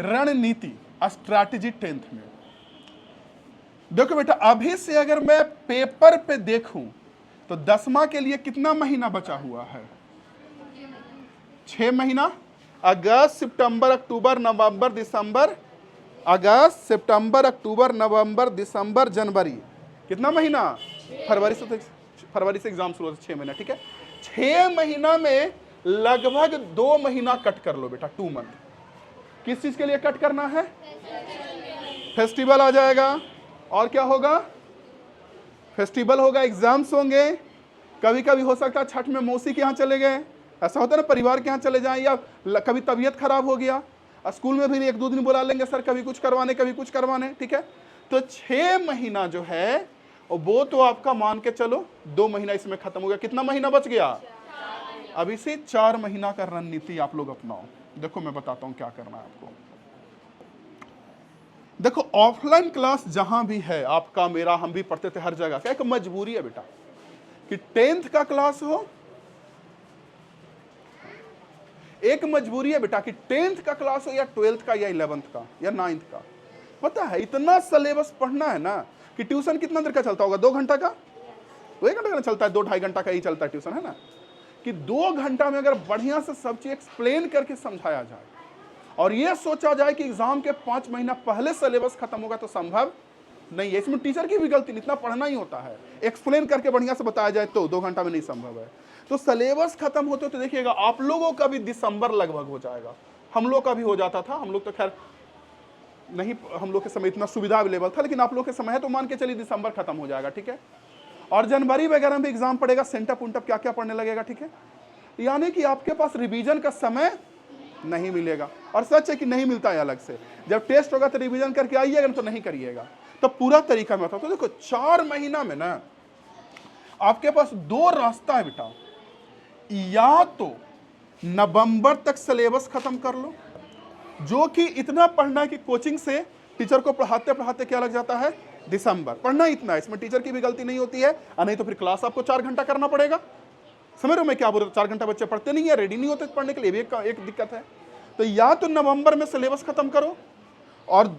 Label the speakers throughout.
Speaker 1: रणनीति, strategy 10th में। देखो बेटा, अभी से अगर मैं पेपर पे देखूं तो 10वां के लिए कितना महीना बचा हुआ है? 6 महीना। अगस्त, सितंबर, अक्टूबर, नवंबर, दिसंबर। अगस्त, सितंबर, अक्टूबर, नवंबर, दिसंबर, जनवरी। कितना महीना? फरवरी से एग्जाम शुरू होता है, 6 महीना, ठीक है। 6 महीना में लगभग 2 महीना कट कर लो बेटा, 2 मंथ। किस चीज के लिए कट करना है? फेस्टिवल आ जाएगा, और क्या होगा? फेस्टिवल होगा, एग्जाम्स होंगे, कभी कभी हो सकता है छठ में मौसी के यहाँ चले गए, ऐसा होता है ना, परिवार के यहाँ चले जाएं, या कभी तबीयत खराब हो गया, स्कूल में भी 1-2 दिन बुला लेंगे सर, कभी कुछ करवाने कभी कुछ करवाने, ठीक है। तो 6 महीना जो है वो तो आपका मान के चलो 2 महीना इसमें खत्म हो गया। कितना महीना बच गया? अभी से 4 महीना का रणनीति आप लोग अपनाओ। देखो मैं बताता हूं क्या करना है आपको। देखो ऑफलाइन क्लास जहां भी है, आपका मेरा, हम भी पढ़ते थे हर जगह, क्या एक मजबूरी है बेटा कि 10th का क्लास हो। एक मजबूरी है बेटा कि 10th का क्लास हो, या 12th का, या 11th का, या 9th का। पता है इतना सिलेबस पढ़ना है ना कि ट्यूशन कितना देर का चलता होगा? 2 घंटा का, 1 घंटा का चलता है, 2-2.5 घंटा का ही चलता है ट्यूशन, है ना। कि 2 घंटा में अगर बढ़िया से सब चीज एक्सप्लेन करके समझाया जाए और ये सोचा जाए कि एग्जाम के 5 महीना पहले सिलेबस खत्म होगा, तो संभव नहीं है। इसमें टीचर की भी गलती नहीं, इतना पढ़ना ही होता है, एक्सप्लेन करके बढ़िया से बताया जाए तो 2 घंटा में नहीं संभव है। तो सिलेबस खत्म होते तो देखिएगा आप लोगों का भी दिसंबर लगभग हो जाएगा, हम लोग का भी हो जाता था। हम लोग तो खैर नहीं, हम लोग के समय इतना सुविधा अवेलेबल था, लेकिन आप लोग के समय है तो मान के चलिए दिसंबर खत्म हो जाएगा, ठीक है। और जनवरी वगैरह में एग्जाम पड़ेगा, सेंटअप उंटअप क्या क्या पढ़ने लगेगा, ठीक है। यानी कि आपके पास रिवीजन का समय नहीं मिलेगा, और सच है कि नहीं मिलता है अलग से। जब टेस्ट होगा तो रिवीजन करके आइएगा, तो नहीं करिएगा। तो पूरा तरीका मैं बताता हूं। देखो 4 महीना में ना आपके पास 2 रास्ता है बेटा, या तो नवंबर तक सिलेबस खत्म कर लो, जो कि इतना पढ़ना है कि कोचिंग से टीचर को पढ़ाते पढ़ाते क्या लग जाता है? दिसंबर। पढ़ना इतना है, इसमें टीचर की भी गलती नहीं होती है, नहीं तो फिर क्लास आपको 4 घंटा करना पड़ेगा। समझ रहे हो मैं क्या बोल रहा हूं? 4 घंटा बच्चे पढ़ते नहीं है, रेडी नहीं होते पढ़ने के लिए, भी एक दिक्कत है। तो या तो नवंबर में सिलेबस खत्म करो, और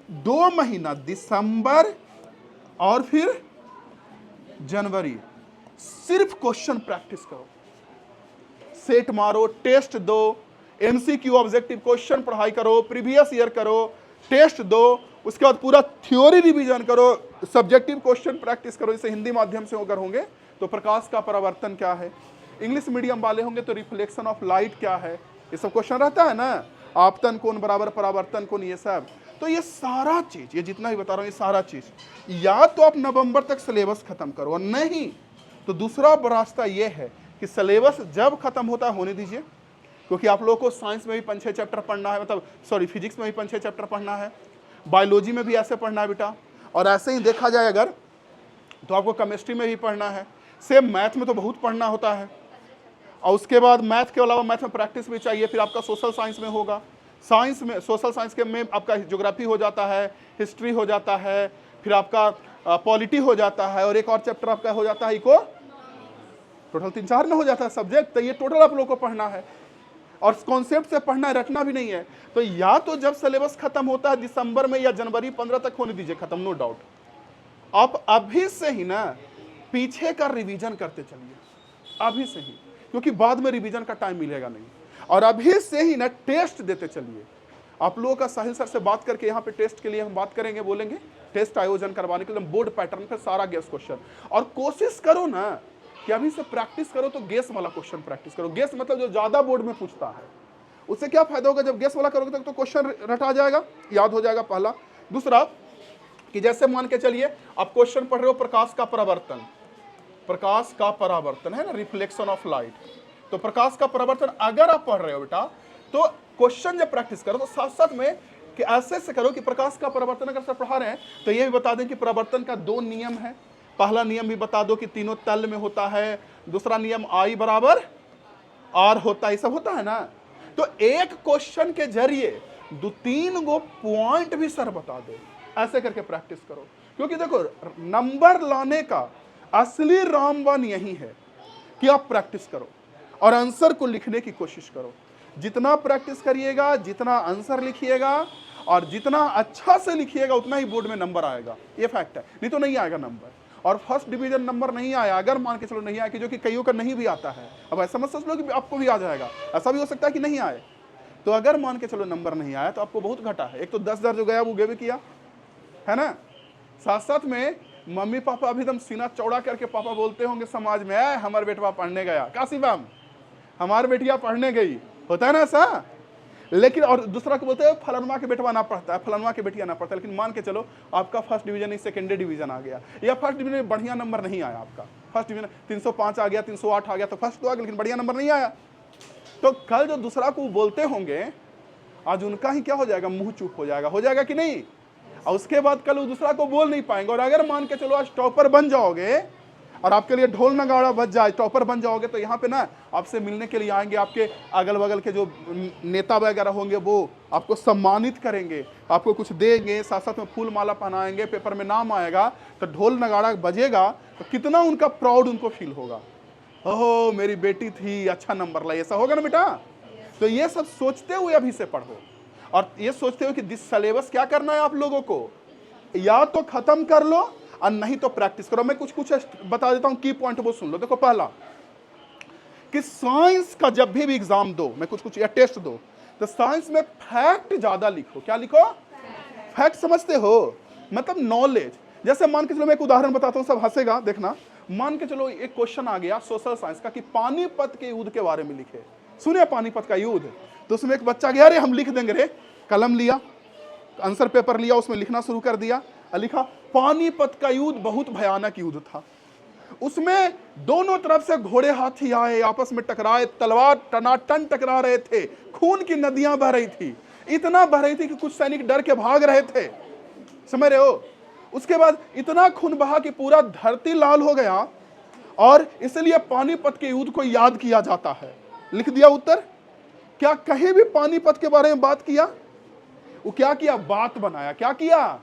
Speaker 1: 2 महीना दिसंबर और फिर जनवरी सिर्फ क्वेश्चन प्रैक्टिस करो, सेट मारो, टेस्ट दो, एमसीक्यू ऑब्जेक्टिव क्वेश्चन पढ़ाई करो, प्रीवियस ईयर करो, टेस्ट दो, उसके बाद पूरा थ्योरी रिवीजन करो, सब्जेक्टिव क्वेश्चन प्रैक्टिस करो। जैसे हिंदी माध्यम से अगर होंगे तो प्रकाश का परावर्तन क्या है, इंग्लिश मीडियम वाले होंगे तो रिफ्लेक्शन ऑफ लाइट क्या है, ये सब क्वेश्चन रहता है ना, आपतन कोण बराबर परावर्तन कोण, ये सब। तो ये सारा चीज, ये जितना भी बता रहा हूं, ये सारा चीज या तो आप नवंबर तक सिलेबस खत्म करो, और नहीं तो दूसरा रास्ता ये है कि सिलेबस जब खत्म होता है होने दीजिए, क्योंकि आप लोगों को साइंस में भी 5-6 चैप्टर पढ़ना है, मतलब सॉरी फिजिक्स में भी 5-6 चैप्टर पढ़ना है, बायोलॉजी में भी ऐसे पढ़ना है बेटा, और ऐसे ही देखा जाए अगर तो आपको केमिस्ट्री में भी पढ़ना है, सेम मैथ में तो बहुत पढ़ना होता है, और उसके बाद मैथ के अलावा मैथ में प्रैक्टिस भी चाहिए। फिर आपका सोशल साइंस में होगा, साइंस में, सोशल साइंस के में आपका ज्योग्राफी हो जाता है, हिस्ट्री हो जाता है, फिर आपका पॉलिटी हो जाता है, और एक और चैप्टर आपका हो जाता है इको, टोटल 3-4 में हो जाता है सब्जेक्ट। तो ये टोटल आप लोगों को पढ़ना है, और कॉन्सेप्ट से पढ़ना है, रटना भी नहीं है। तो या तो जब सिलेबस खत्म होता है दिसंबर में, या जनवरी 15 तक होने दीजिए खत्म, नो डाउट। आप अभी से ही ना पीछे का रिवीजन करते चलिए, अभी से ही, क्योंकि बाद में रिवीजन का टाइम मिलेगा नहीं। और अभी से ही ना टेस्ट देते चलिए। आप लोगों का साहिल सर से बात करके यहाँ पे टेस्ट के लिए हम बात करेंगे, बोलेंगे टेस्ट आयोजन करवाने के लिए बोर्ड पैटर्न पे सारा गेस क्वेश्चन। और कोशिश करो ना कि अभी से प्रैक्टिस करो, तो गेस वाला क्वेश्चन प्रैक्टिस करो। गेस मतलब जो ज्यादा बोर्ड में पूछता है, उससे क्या फायदा होगा? जब गेस वाला करोगे तो क्वेश्चन रटा जाएगा, याद हो जाएगा, पहला। दूसरा कि जैसे मान के चलिए आप क्वेश्चन पढ़ रहे हो प्रकाश का परावर्तन, प्रकाश का परावर्तन है ना, रिफ्लेक्शन ऑफ लाइट। तो प्रकाश का परावर्तन अगर आप पढ़ रहे हो बेटा, तो क्वेश्चन जब प्रैक्टिस करो तो साथ साथ में कि ऐसे से करो कि प्रकाश का परावर्तन अगर सब पढ़ा रहे हैं तो ये भी बता दें कि परावर्तन का 2 नियम है। पहला नियम भी बता दो कि तीनों तल में होता है, दूसरा नियम I बराबर R होता है, ये सब होता है ना। तो एक क्वेश्चन के जरिए 2-3 गो पॉइंट भी सर बता दो, ऐसे करके प्रैक्टिस करो। क्योंकि देखो नंबर लाने का असली रामबाण यही है कि आप प्रैक्टिस करो और आंसर को लिखने की कोशिश करो। जितना प्रैक्टिस करिएगा, जितना आंसर लिखिएगा और जितना अच्छा से लिखिएगा, उतना ही बोर्ड में नंबर आएगा। ये फैक्ट है, नहीं तो नहीं आएगा नंबर। और फर्स्ट डिवीजन नंबर नहीं आया, अगर मान के चलो नहीं आया, कि जो कि कईयों का नहीं भी आता है, अब ऐसा मत सोच लो कि आपको भी आ जाएगा, ऐसा भी हो सकता है कि नहीं आए। तो अगर मान के चलो नंबर नहीं आया तो आपको बहुत घटा है। एक तो 10,000 जो गया वो गे भी किया है ना, साथ साथ में मम्मी पापा अभी एकदम सीना चौड़ा करके पापा बोलते होंगे समाज में, हमारे बेटवा पढ़ने गया, काशिबाम हमारे बेटिया पढ़ने गई, होता है ना ऐसा। लेकिन और दूसरा को बोलते हैं फलनवा के बेटवा ना पढ़ता है, फलनवा के बेटिया ना पढ़ता है। लेकिन मान के चलो आपका फर्स्ट डिवीजन नहीं सेकेंडरी डिवीजन आ गया, या फर्स्ट डिवीजन में बढ़िया नंबर नहीं आया, आपका फर्स्ट डिवीजन 305 आ गया, 308 आ गया, तो फर्स्ट तो आ गया लेकिन बढ़िया नंबर नहीं आया। तो कल जो दूसरा को बोलते होंगे, आज उनका ही क्या हो जाएगा, मुंह चुप हो जाएगा कि नहीं। और उसके बाद कल वो दूसरा को बोल नहीं पाएंगे। और अगर मान के चलो आज टॉपर बन जाओगे और आपके लिए ढोल नगाड़ा बज जाए, टॉपर बन जाओगे, तो यहाँ पे ना आपसे मिलने के लिए आएंगे, आपके अगल बगल के जो नेता वगैरह होंगे वो आपको सम्मानित करेंगे, आपको कुछ देंगे, साथ साथ में फूल माला पहनाएंगे, पेपर में नाम आएगा, तो ढोल नगाड़ा बजेगा, तो कितना उनका प्राउड उनको फील होगा, ओहो मेरी बेटी थी, अच्छा नंबर लाई, ऐसा होगा ना बेटा। तो ये सब सोचते हुए अभी से पढ़ो, और ये सोचते हुए कि दिस सिलेबस क्या करना है आप लोगों को, या तो खत्म कर लो और नहीं तो प्रैक्टिस करो। मैं कुछ कुछ बता देता हूं, की पॉइंट वो सुन लो। देखो, पहला कि साइंस का जब भी एग्जाम दो, मैं कुछ कुछ या टेस्ट दो, तो साइंस में फैक्ट ज्यादा लिखो। क्या लिखो? फैक्ट। समझते हो, मतलब नॉलेज। जैसे मान के चलो, मैं एक उदाहरण बताता हूं, सब हंसेगा, देखना। मान के चलो एक क्वेश्चन आ गया सोशल साइंस का कि पानीपत के युद्ध के बारे में लिखे। सुनिए, पानीपत का युद्ध, तो उसमें एक बच्चा गया, अरे हम लिख देंगे रे, कलम लिया, आंसर पेपर लिया, उसमें लिखना शुरू कर दिया, लिखा पानीपत का युद्ध बहुत भयानक युद्ध था, उसमें दोनों तरफ से घोड़े हाथी आए, आपस में टकराए, तलवार टनाटन टकरा रहे थे, खून की नदियां बह रही थी, इतना बह रही थी कि कुछ सैनिक डर के भाग रहे थे, समझ रहे हो। उसके बाद इतना खून बहा कि पूरा धरती लाल हो गया, और इसलिए पानीपत के युद्ध को याद किया जाता है। लिख दिया उत्तर। क्या कहीं भी पानीपत के बारे में बात किया? वो क्या किया? बात बनाया। क्या किया?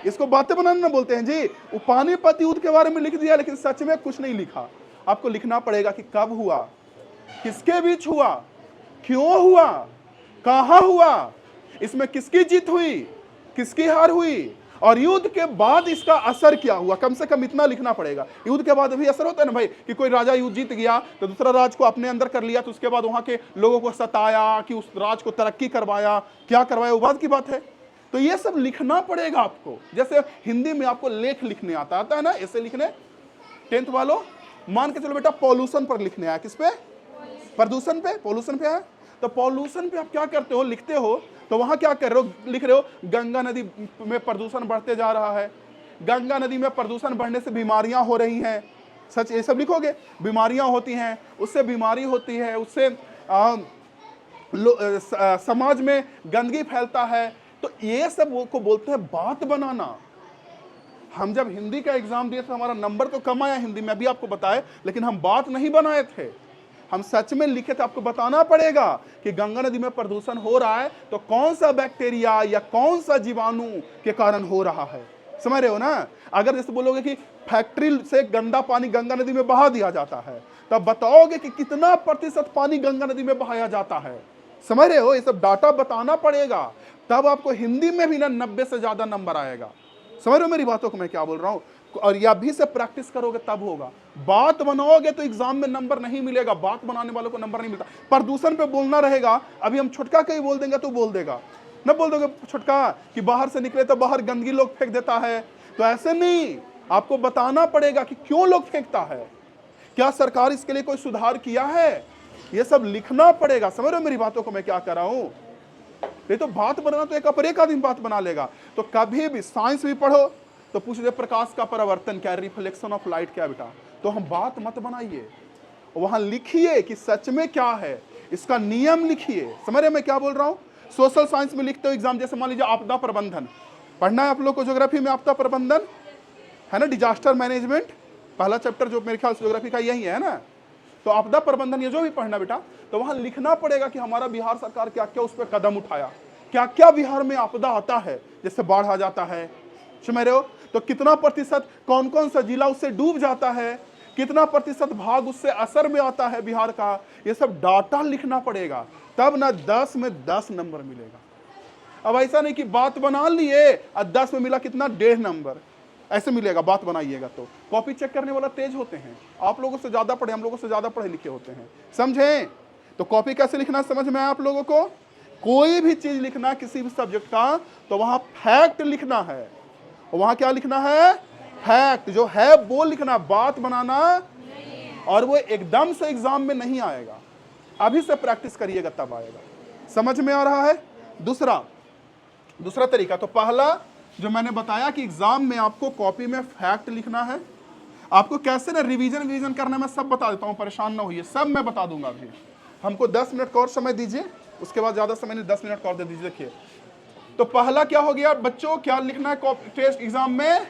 Speaker 1: इसको बातें बनाना बोलते हैं जी। वो पानीपत युद्ध के बारे में लिख दिया, लेकिन सच में कुछ नहीं लिखा। आपको लिखना पड़ेगा कि कब हुआ, किसके बीच हुआ, क्यों हुआ, कहां हुआ, इसमें किसकी जीत हुई, किसकी हार हुई, और युद्ध के बाद इसका असर क्या हुआ। कम से कम इतना लिखना पड़ेगा। युद्ध के बाद भी असर होता है ना भाई, कि कोई राजा युद्ध जीत गया तो दूसरा राज को अपने अंदर कर लिया, तो उसके बाद वहां के लोगों को सताया, कि उस राज को तरक्की करवाया, क्या करवाया, वो बात की बात है। तो ये सब लिखना पड़ेगा आपको। जैसे हिंदी में आपको लेख लिखने आता है ना, ऐसे लिखने। 10th वालों, मान के चलो बेटा पॉल्यूशन पर लिखने आया, किस पे? प्रदूषण पे, पॉल्यूशन पे है। तो पॉल्यूशन पे आप क्या करते हो, लिखते हो, तो वहां क्या कर रहे हो, लिख रहे हो गंगा नदी में प्रदूषण बढ़ते जा रहा है, गंगा नदी में प्रदूषण बढ़ने से बीमारियां हो रही हैं। सच, ये सब लिखोगे, बीमारियां होती हैं, उससे बीमारी होती है, उससे समाज में गंदगी फैलता है। तो ये सब को बोलते हैं बात बनाना। हम जब हिंदी का एग्जाम दिए तो हमारा नंबर तो कम आया हिंदी में, अभी आपको बताए, लेकिन हम बात नहीं बनाए थे, हम सच में लिखे थे। आपको बताना पड़ेगा कि गंगा नदी में प्रदूषण हो रहा है तो कौन सा बैक्टीरिया या कौन सा जीवाणु के कारण हो रहा है, समझ रहे हो ना। अगर जैसे बोलोगे कि फैक्ट्री से गंदा पानी गंगा नदी में बहा दिया जाता है, तब बताओगे कि कितना प्रतिशत पानी गंगा नदी में बहाया जाता है, समझ रहे हो। ये सब डाटा बताना पड़ेगा, तब आपको हिंदी में भी ना 90 से ज्यादा नंबर आएगा। समझ रहे हो मेरी बातों को मैं क्या बोल रहा हूं। और ये अभी से प्रैक्टिस करोगे तब होगा। बात बनाओगे तो एग्जाम में नंबर नहीं मिलेगा, बात बनाने वालों को नंबर नहीं मिलता। प्रदूषण पे बोलना रहेगा, अभी हम छुटका कहीं बोल देंगे तो बोल देगा, न बोल दोगे छुटका कि बाहर से निकले तो बाहर गंदगी लोग फेंक देता है, तो ऐसे नहीं, आपको बताना पड़ेगा कि क्यों लोग फेंकता है, क्या सरकार इसके लिए कोई सुधार किया है, ये सब लिखना पड़ेगा। समझ रहे हो मेरी बातों को मैं क्या कर रहा हूं। ये तो बात बनाना तो एक अपर एक आदमी बात बना लेगा। तो कभी भी साइंस भी पढ़ो तो पूछ दे प्रकाश का परावर्तन क्या, रिफ्लेक्शन ऑफ लाइट क्या बेटा, तो हम बात मत बनाइए, वहां लिखिए कि सच में क्या है, इसका नियम लिखिए। समझ रहे मैं क्या बोल रहा हूं। सोशल साइंस में लिखते हो एग्जाम, जैसे मान लीजिए आपदा प्रबंधन पढ़ना है आप लोग को, ज्योग्राफी में आपदा प्रबंधन है ना, डिजास्टर मैनेजमेंट, पहला चैप्टर जो मेरे ख्याल से ज्योग्राफी का यही है ना। तो आपदा प्रबंधन ये जो भी पढ़ना बेटा, तो वहां लिखना पड़ेगा कि हमारा बिहार सरकार क्या क्या उस पर कदम उठाया, क्या क्या बिहार में आपदा आता है, जैसे बाढ़ आ जाता है, समझ रहे हो, तो कितना प्रतिशत कौन कौन सा जिला उससे डूब जाता है, कितना प्रतिशत भाग उससे असर में आता है बिहार का, ये सब डाटा लिखना पड़ेगा। तब ना 10 में 10 नंबर मिलेगा। अब ऐसा नहीं कि बात बना लिए और 10 में मिला कितना, 1.5 नंबर, ऐसे मिलेगा। बात बनाइएगा तो कॉपी चेक करने वाला तेज होते हैं, आप लोगों से ज्यादा पढ़े, हम लोगों से ज्यादा पढ़े लिखे होते हैं, समझे? तो कॉपी कैसे लिखना समझ में आया आप लोगों को? कोई भी चीज लिखना किसी भी सब्जेक्ट का, तो वहां फैक्ट लिखना है। वहां क्या लिखना है? फैक्ट। जो है वो लिखना, बात बनाना। और वो एकदम से एग्जाम में नहीं आएगा, अभी से प्रैक्टिस करिएगा तब आएगा। समझ में आ रहा है? दूसरा तरीका, तो पहला जो मैंने बताया कि एग्जाम में आपको कॉपी में फैक्ट लिखना है। आपको कैसे ना रिवीजन करना मैं सब बता देता हूं, परेशान ना होइए, सब मैं बता दूंगा। अभी हमको 10 मिनट का और समय दीजिए, उसके बाद ज्यादा समय नहीं, 10 मिनट का और दे दीजिए। देखिए, तो पहला क्या हो गया बच्चों, क्या लिखना है टेस्ट एग्जाम में?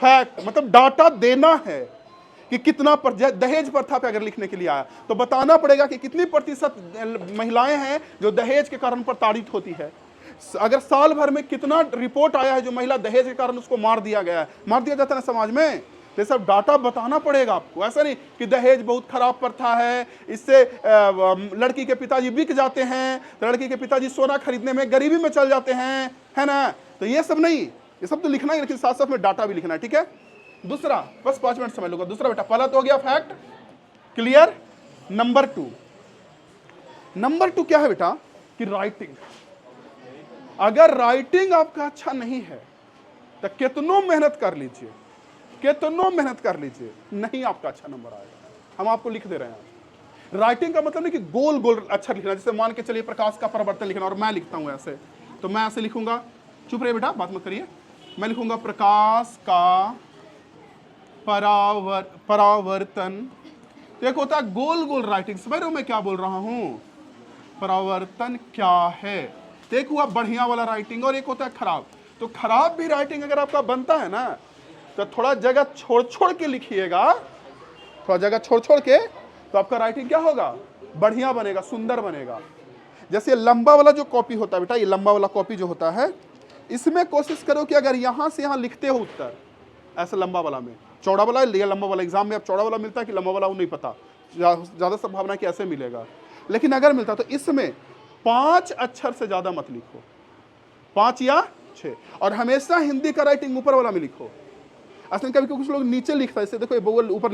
Speaker 1: फैक्ट, मतलब डाटा देना है कि कितना दहेज प्रथा पे अगर लिखने के लिए आया तो बताना पड़ेगा कि कितनी प्रतिशत महिलाएं हैं जो दहेज के कारण प्रताड़ित होती है। अगर साल भर में कितना रिपोर्ट आया है जो महिला दहेज के कारण उसको मार दिया गया है, मार दिया जाता है ना समाज में, तो सब डाटा बताना पड़ेगा आपको। ऐसा नहीं कि दहेज बहुत खराब प्रथा है, इससे लड़की के पिताजी बिक जाते हैं, तो लड़की के पिताजी सोना खरीदने में गरीबी में चल जाते हैं, है ना? तो ये सब नहीं, ये सब तो लिखना ही, लेकिन साथ साथ में डाटा भी लिखना है, ठीक है? दूसरा, बस 5 मिनट समझ लूंगा। दूसरा बेटा, पहला तो हो गया फैक्ट, क्लियर। नंबर 2 क्या है बेटा कि राइटिंग। अगर राइटिंग आपका अच्छा नहीं है तो कितनों मेहनत कर लीजिए, नहीं आपका अच्छा नंबर आएगा। हम आपको लिख दे रहे हैं। राइटिंग का मतलब नहीं कि गोल गोल अक्षर लिखना, जैसे मान के चलिए प्रकाश का परावर्तन लिखना, और मैं लिखता हूं ऐसे, तो मैं ऐसे लिखूंगा, चुप रहिए बेटा, बात मत करिए। मैं लिखूंगा प्रकाश का परावर्तन, तो एक होता है गोल गोल राइटिंग, समझ रहे हो मैं क्या बोल रहा हूं? परावर्तन क्या है, एक हुआ बढ़िया वाला राइटिंग, और एक होता है खराब। तो खराब भी राइटिंग अगर आपका बनता है ना, तो थोड़ा जगह छोड़ के लिखिएगा, थोड़ा जगह छोड़ के, तो आपका राइटिंग क्या होगा? बढ़िया बनेगा, सुंदर बनेगा। जैसे लंबा वाला जो कॉपी होता है बेटा, ये लंबा वाला कॉपी जो होता है, इसमें कोशिश करो कि अगर यहां से यहां लिखते हो उत्तर, ऐसे लंबा वाला में, चौड़ा वाला या लंबा वाला, एग्जाम में अब चौड़ा वाला मिलता है कि लंबा वाला, वो नहीं पता, ज्यादा संभावना कि ऐसे मिलेगा, लेकिन अगर मिलता तो इसमें 5 अक्षर से ज्यादा मत लिखो, 5 या 6, और हमेशा हिंदी का राइटिंग ऊपर वाला में लिखो। असल कभी कुछ लोग नीचे लिखता है, देखो ये बगल ऊपर